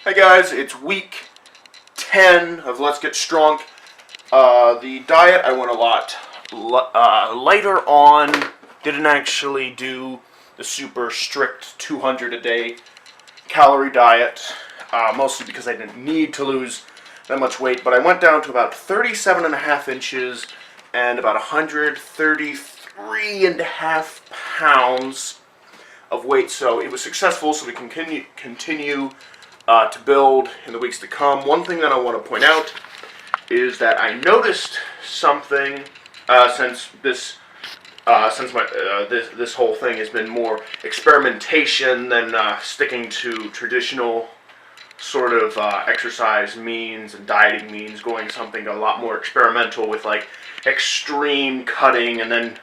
Hey guys, it's week 10 of Let's Get Stronk. The diet, I went a lot lighter on. Didn't actually do the super strict 200 a day calorie diet, mostly because I didn't need to lose that much weight, but I went down to about 37.5 inches and about 133.5 pounds of weight, so it was successful, so we can continue to build in the weeks to come. One thing that I want to point out is that I noticed something since this whole thing has been more experimentation than sticking to traditional sort of exercise means and dieting means, going something a lot more experimental with like extreme cutting and then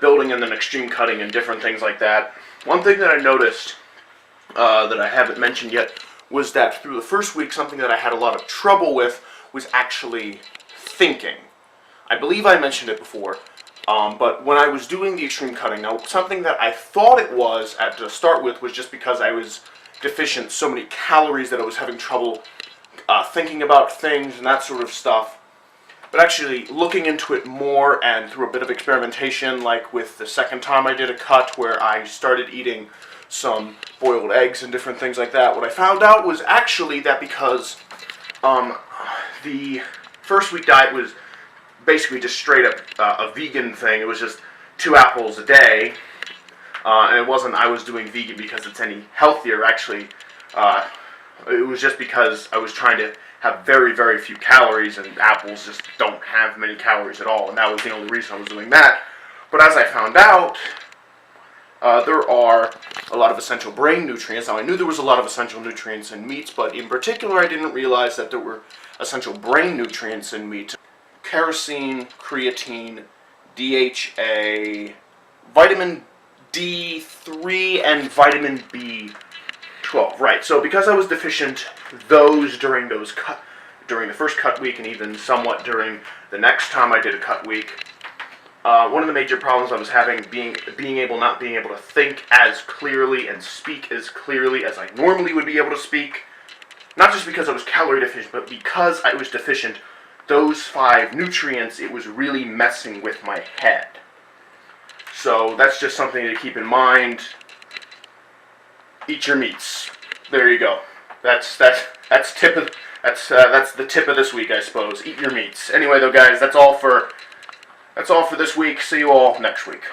building and then extreme cutting and different things like that. One thing that I noticed that I haven't mentioned yet was that through the first week, something that I had a lot of trouble with was actually thinking. I believe I mentioned it before, but when I was doing the extreme cutting, now something that I thought it was to start with was just because I was deficient so many calories that I was having trouble thinking about things and that sort of stuff. But actually looking into it more and through a bit of experimentation, like with the second time I did a cut where I started eating some boiled eggs and different things like that, what I found out was actually that because the first week diet was basically just straight up a vegan thing. It was just 2 apples a day, and it wasn't I was doing vegan because it's any healthier. Actually, it was just because I was trying to have very, very few calories, and apples just don't have many calories at all, and that was the only reason I was doing that. But as I found out, there are a lot of essential brain nutrients. Now, I knew there was a lot of essential nutrients in meats, but in particular, I didn't realize that there were essential brain nutrients in meat. Kerosene, creatine, DHA, vitamin D3, and vitamin B12. Right, so because I was deficient those during the first cut week and even somewhat during the next time I did a cut week, one of the major problems I was having not being able to think as clearly and speak as clearly as I normally would be able to speak. Not just because I was calorie deficient, but because I was deficient those 5 nutrients, it was really messing with my head. So that's just something to keep in mind. Eat your meats. There you go. That's the tip of this week, I suppose. Eat your meats. Anyway, though, guys, that's all for this week. See you all next week.